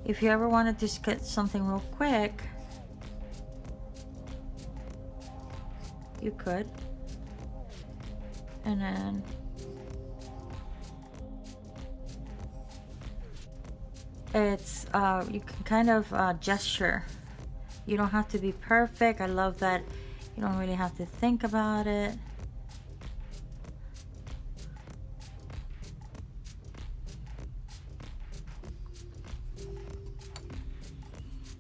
if you ever wanted to sketch something real quick, you could. And then it's you can kind of gesture. You don't have to be perfect. I love that you don't really have to think about it.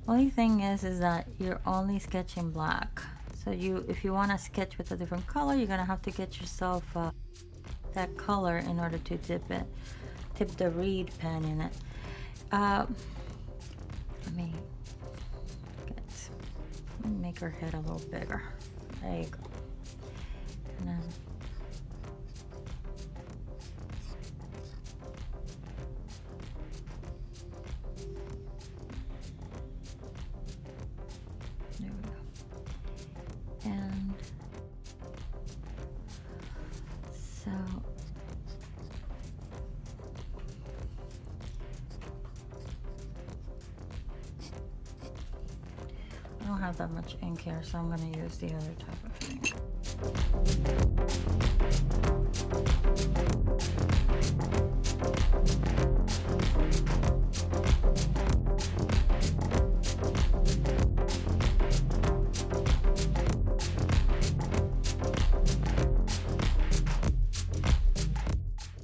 Only thing is that you're only sketching black. So if you want to sketch with a different color, you're gonna have to get yourself that color in order to dip the reed pen in it. Let me make her head a little bigger. There you go. And then there we go. And so I don't have that much ink here, so I'm going to use the other type of ink.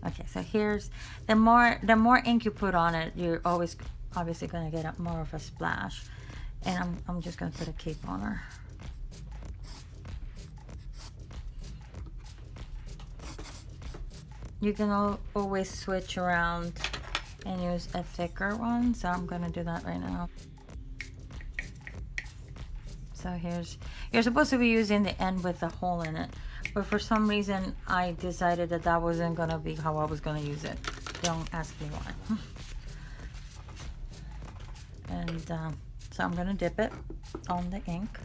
Okay, so here's the more ink you put on it, you're always obviously going to get more of a splash. And I'm just gonna put a cape on her. You can always switch around and use a thicker one, so I'm gonna do that right now. So you're supposed to be using the end with the hole in it, but for some reason I decided that wasn't gonna be how I was gonna use it. Don't ask me why. And so I'm gonna dip it on the ink.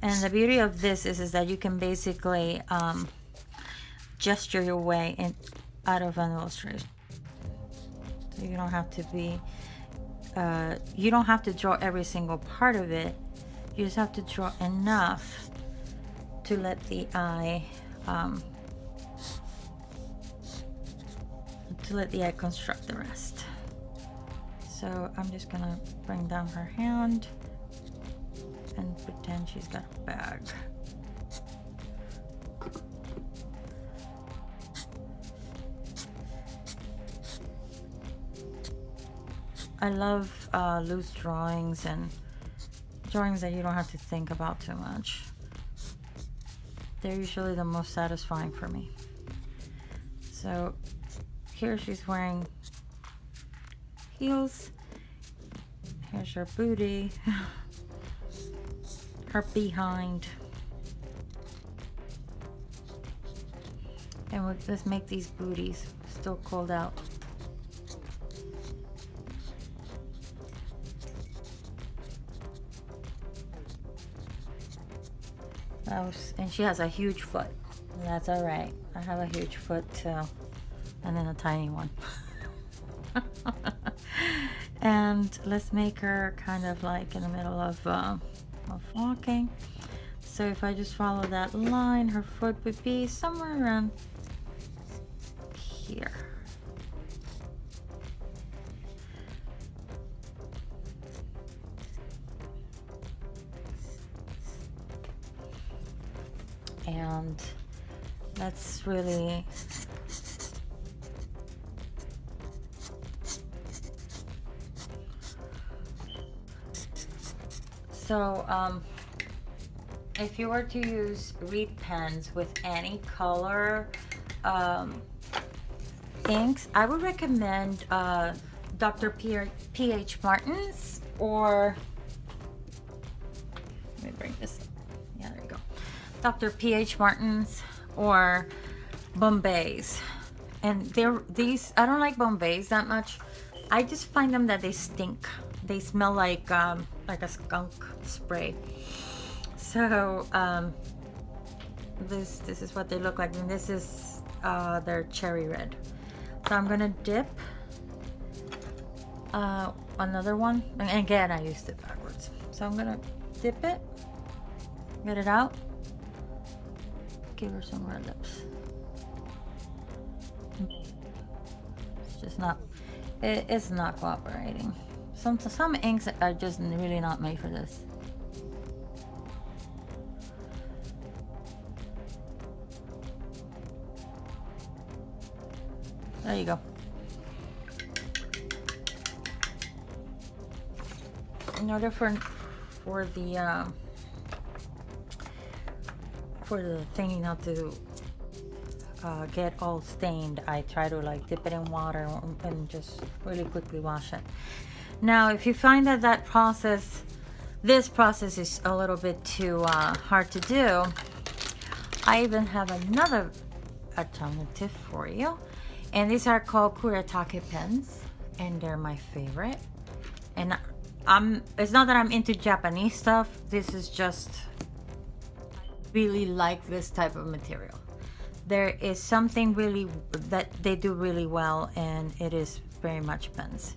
And the beauty of this is that you can basically gesture your way out of an illustration. So you don't have to be, you don't have to draw every single part of it. You just have to draw enough to let the eye, construct the rest. So I'm just gonna bring down her hand and pretend she's got a bag. I love loose drawings and drawings that you don't have to think about too much. They're usually the most satisfying for me. So here she's wearing heels. Here's her booty, her behind. And let's make these booties still cold out. And she has a huge foot. That's all right. I have a huge foot too, and then a tiny one. And let's make her kind of like in the middle of walking. So if I just follow that line, her foot would be somewhere around here. And that's really so if you were to use reed pens with any color inks, I would recommend Dr. P.H. Martin's, or let me bring this up. Yeah, there you go. Dr. P.H. Martin's or Bombay's. And these, I don't like Bombay's that much. I just find them that they stink. They smell like a skunk spray. So this is what they look like, and this is their cherry red. So I'm gonna dip another one, and again I used it backwards, so I'm gonna dip it, get it out, give her some red lips. It's just not, it's not cooperating. Some inks are just really not made for this. There you go. In order for the thingy not to get all stained, I try to like dip it in water and just really quickly wash it. Now, if you find that this process is a little bit too hard to do, I even have another alternative for you. And these are called Kuretake pens, and they're my favorite. And it's not that I'm into Japanese stuff. This is just, I really like this type of material. There is something really that they do really well, and it is very much pens.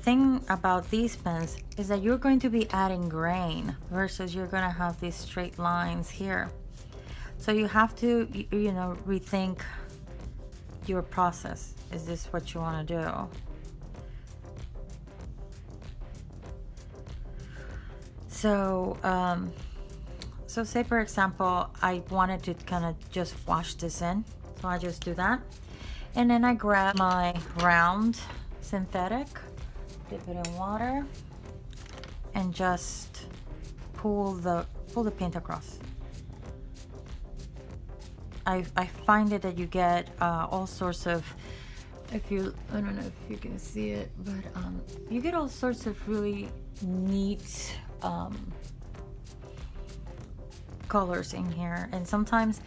Thing about these pens is that you're going to be adding grain versus you're going to have these straight lines here. So you have to, you know, rethink your process. Is this what you want to do? So, so say for example, I wanted to kind of just wash this in. So I just do that. And then I grab my round synthetic, dip it in water, and just pull the paint across. I find it that you get all sorts of, I don't know if you can see it, but you get all sorts of really neat colors in here. And sometimes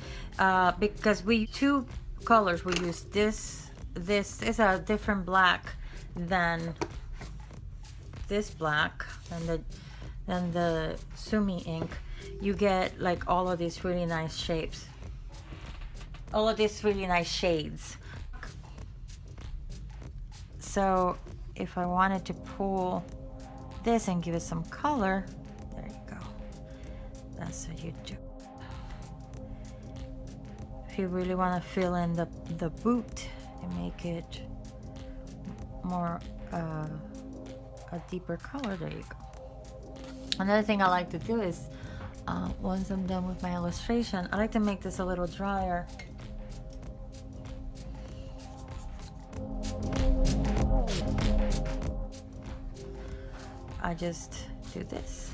because two colors, we use this is a different black than this black and the Sumi ink. You get like all of these really nice shapes, all of these really nice shades. So if I wanted to pull this and give it some color, there you go. That's what you do. If you really want to fill in the boot and make it more a deeper color, there you go. Another thing I like to do is once I'm done with my illustration, I like to make this a little drier. I just do this.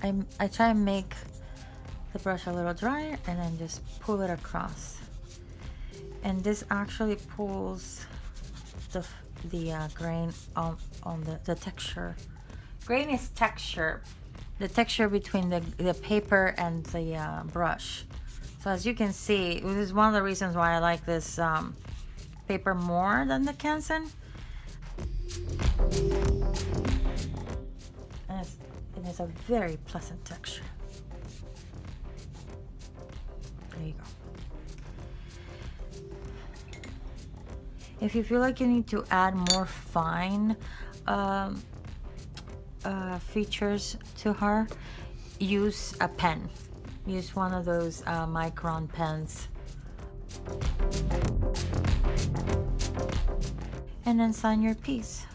I try and make the brush a little drier and then just pull it across. And this actually pulls the grain on the texture. Grain is texture, the texture between the paper and the brush. So as you can see, this is one of the reasons why I like this paper more than the Canson. And it is a very pleasant texture. There you go. If you feel like you need to add more fine features to her, use a pen. Use one of those micron pens. And then sign your piece.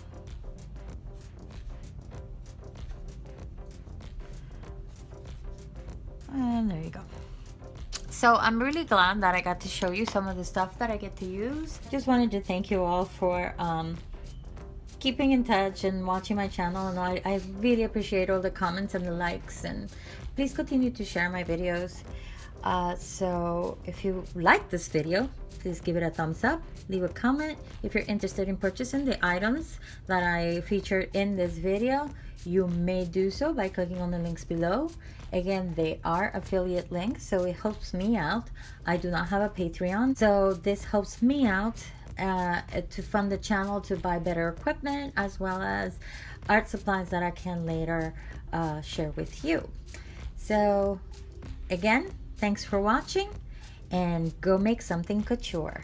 And there you go. So I'm really glad that I got to show you some of the stuff that I get to use. Just wanted to thank you all for keeping in touch and watching my channel, and I really appreciate all the comments and the likes, and please continue to share my videos. So if you like this video, please give it a thumbs up, leave a comment. If you're interested in purchasing the items that I featured in this video, you may do so by clicking on the links below. Again, they are affiliate links, so it helps me out. I do not have a Patreon, so this helps me out to fund the channel, to buy better equipment, as well as art supplies that I can later share with you. So again, thanks for watching, and go make something couture.